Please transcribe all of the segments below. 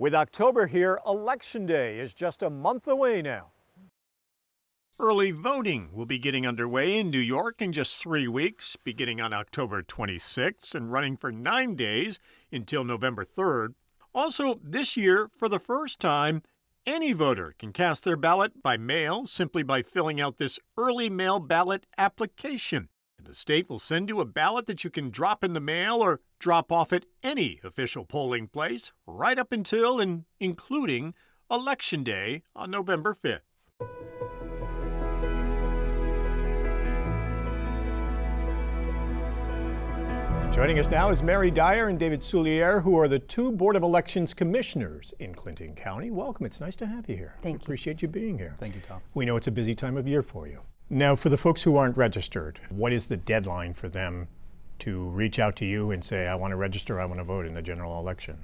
With October here, Election Day is just a month away now. Early voting will be getting underway in New York in just 3 weeks, beginning on October 26th and running for 9 days until November 3rd. Also, this year, for the first time, any voter can cast their ballot by mail simply by filling out this Early Mail Ballot application. The state will send you a ballot that you can drop in the mail or drop off at any official polling place right up until and including Election Day on November 5th. Joining us now is Mary Dyer and David Souliere, who are the two Board of Elections commissioners in Clinton County. Welcome. It's nice to have you here. Thank you. Appreciate you being here. Thank you, Tom. We know it's a busy time of year for you. Now, for the folks who aren't registered, what is the deadline for them to reach out to you and say, I want to register, I want to vote in the general election?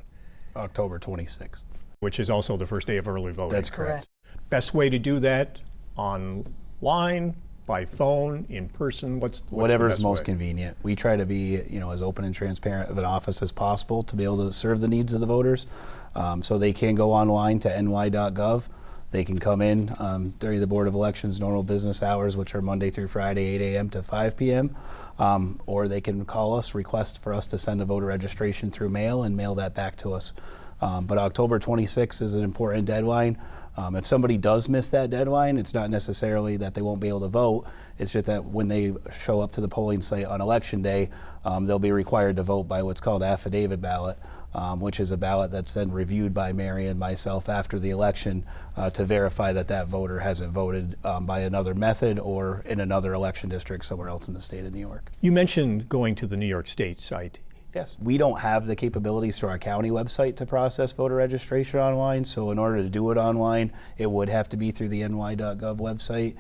October 26th. Which is also the first day of early voting. That's correct. Best way to do that, online, by phone, in person? Whatever's most convenient. We try to be, as open and transparent of an office as possible to be able to serve the needs of the voters. So they can go online to ny.gov. They can come in during the Board of Elections normal business hours, which are Monday through Friday, 8 a.m. to 5 p.m. Or they can call us, request for us to send a voter registration through mail and mail that back to us. But October 26th is an important deadline. If somebody does miss that deadline, it's not necessarily that they won't be able to vote. It's just that when they show up to the polling site on Election Day, they'll be required to vote by what's called affidavit ballot, which is a ballot that's then reviewed by Mary and myself after the election to verify that that voter hasn't voted by another method or in another election district somewhere else in the state of New York. You mentioned going to the New York State site. Yes. We don't have the capabilities through our county website to process voter registration online, so in order to do it online, it would have to be through the ny.gov website.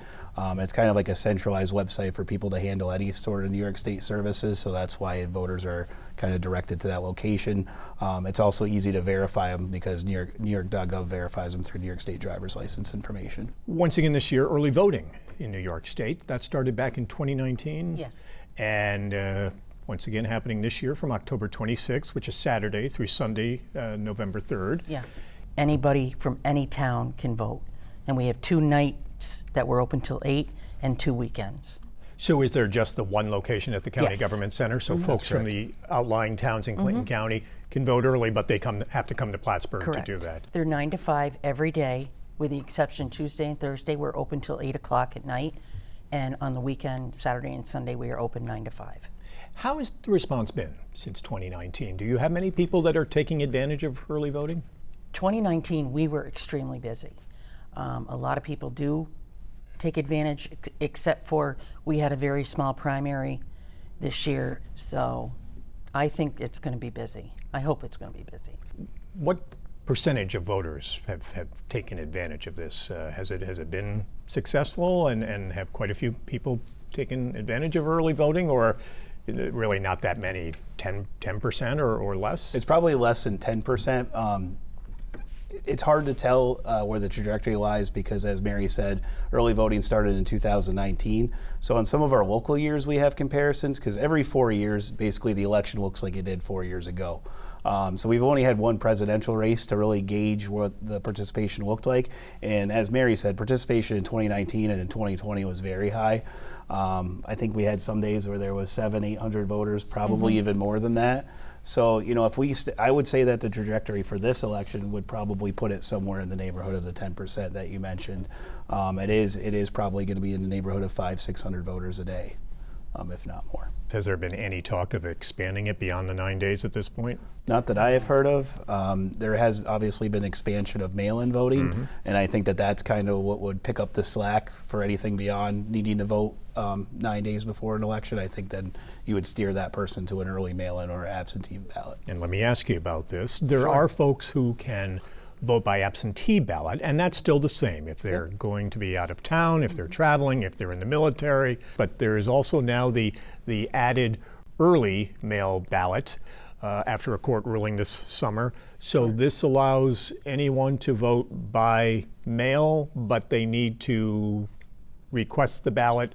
It's kind of like a centralized website for people to handle any sort of New York State services, so that's why voters are kind of directed to that location. It's also easy to verify them because New York.gov verifies them through New York State driver's license information. Once again this year, early voting in New York State. That started back in 2019. Yes. And once again happening this year from October 26th, which is Saturday, through Sunday, November 3rd. Yes. Anybody from any town can vote. And we have 2 nights that we're open till 8 and 2 weekends. So is there just the one location at the county Yes. government center? So folks from the outlying towns in Clinton County can vote early, but they have to come to Plattsburgh Correct. to do that. They're 9 to 5 every day, with the exception Tuesday and Thursday. We're open till 8 o'clock at night. And on the weekend, Saturday and Sunday, we are open 9 to 5. How has the response been since 2019? Do you have many people that are taking advantage of early voting? 2019, we were extremely busy. A lot of people do take advantage, except for we had a very small primary this year, so I think it's going to be busy. I hope it's going to be busy. What percentage of voters have taken advantage of this? Has it been successful and have quite a few people taken advantage of early voting, or really not that many, 10% or less? It's probably less than 10%. It's hard to tell where the trajectory lies because, as Mary said, early voting started in 2019. So in some of our local years, we have comparisons because every 4 years, basically the election looks like it did 4 years ago. So we've only had one presidential race to really gauge what the participation looked like. And as Mary said, participation in 2019 and in 2020 was very high. I think we had some days where there was 700-800 voters, probably even more than that. So, if I would say that the trajectory for this election would probably put it somewhere in the neighborhood of the 10% that you mentioned. It is probably going to be in the neighborhood of 500-600 voters a day, if not more. Has there been any talk of expanding it beyond the 9 days at this point? Not that I have heard of. There has obviously been expansion of mail-in voting, and I think that that's kind of what would pick up the slack for anything beyond needing to vote 9 days before an election. I think then you would steer that person to an early mail-in or absentee ballot. And let me ask you about this. There are folks who can vote by absentee ballot, and that's still the same if they're going to be out of town, if they're traveling, if they're in the military. But there is also now the added early mail ballot after a court ruling this summer. So this allows anyone to vote by mail, but they need to request the ballot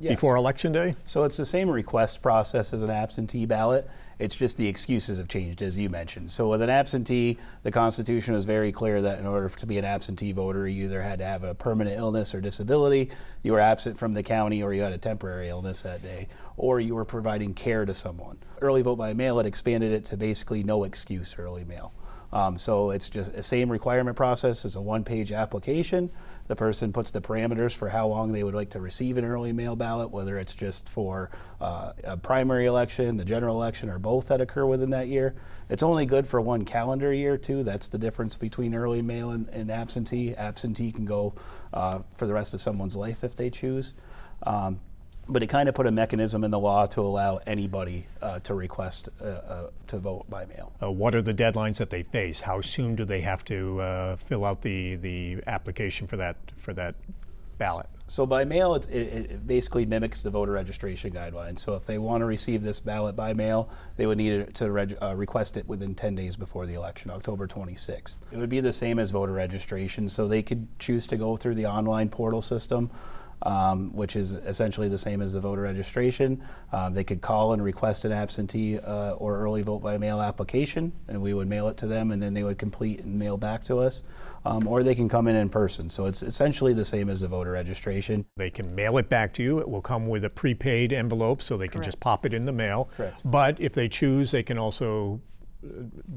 before Election Day? So it's the same request process as an absentee ballot. It's just the excuses have changed, as you mentioned. So with an absentee, the Constitution was very clear that in order to be an absentee voter, you either had to have a permanent illness or disability, you were absent from the county, or you had a temporary illness that day, or you were providing care to someone. Early vote by mail, it expanded it to basically no excuse early mail. So it's just the same requirement process. It's a one-page application. The person puts the parameters for how long they would like to receive an early mail ballot, whether it's just for a primary election, the general election, or both that occur within that year. It's only good for one calendar year, too. That's the difference between early mail and absentee. Absentee can go for the rest of someone's life if they choose. But it kind of put a mechanism in the law to allow anybody to request to vote by mail. What are the deadlines that they face? How soon do they have to fill out the application for that ballot? So by mail, it basically mimics the voter registration guidelines. So if they want to receive this ballot by mail, they would need to request it within 10 days before the election, October 26th. It would be the same as voter registration, so they could choose to go through the online portal system, which is essentially the same as the voter registration. They could call and request an absentee or early vote by mail application, and we would mail it to them, and then they would complete and mail back to us. Or they can come in person. So it's essentially the same as the voter registration. They can mail it back to you. It will come with a prepaid envelope, so they can just pop it in the mail. Correct. But if they choose, they can also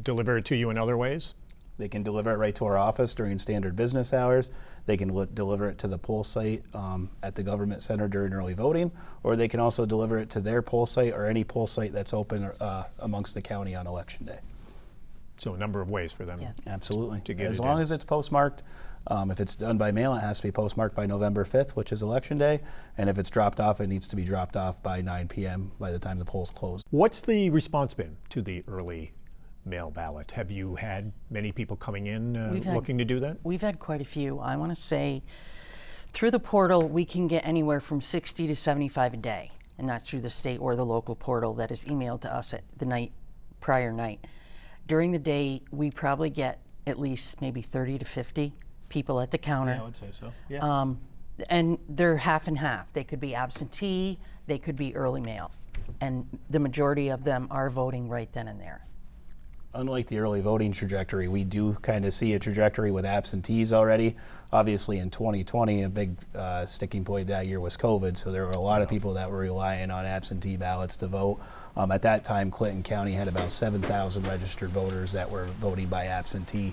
deliver it to you in other ways? They can deliver it right to our office during standard business hours. They can deliver it to the poll site at the government center during early voting, or they can also deliver it to their poll site or any poll site that's open amongst the county on election day. So a number of ways for them. Absolutely. To get as it long in. as it's postmarked. If it's done by mail, it has to be postmarked by November 5th, which is election day. And if it's dropped off, it needs to be dropped off by 9 p.m. by the time the polls close. What's the response been to the early mail ballot? Have you had many people coming in looking to do that? We've had quite a few. I want to say through the portal, we can get anywhere from 60 to 75 a day. And that's through the state or the local portal that is emailed to us at the prior night. During the day, we probably get at least maybe 30 to 50 people at the counter. Yeah, I would say so. Yeah. And they're half and half. They could be absentee, they could be early mail. And the majority of them are voting right then and there. Unlike the early voting trajectory, we do kind of see a trajectory with absentees already. Obviously, in 2020, a big sticking point that year was COVID, so there were a lot of people that were relying on absentee ballots to vote. At that time, Clinton County had about 7,000 registered voters that were voting by absentee.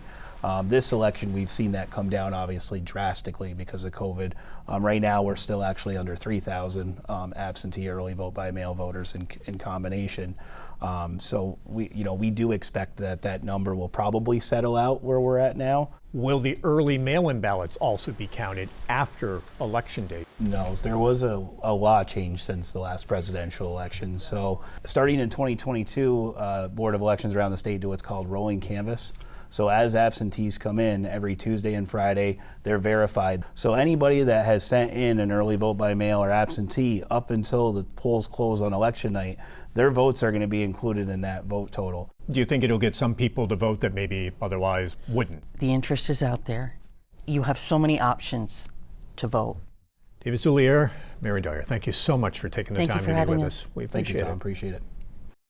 This election, we've seen that come down obviously drastically because of COVID. Right now, we're still actually under 3,000 absentee early vote by mail voters in combination. So we do expect that number will probably settle out where we're at now. Will the early mail-in ballots also be counted after election day? No, there was a law change since the last presidential election. So starting in 2022, Board of Elections around the state do what's called rolling canvass. So as absentees come in every Tuesday and Friday, they're verified. So anybody that has sent in an early vote by mail or absentee up until the polls close on election night, their votes are going to be included in that vote total. Do you think it'll get some people to vote that maybe otherwise wouldn't? The interest is out there. You have so many options to vote. David Souliere, Mary Dyer, thank you so much for taking the Thank you time for to be having with us. us. We Thank you, appreciate Tom. it. Appreciate it.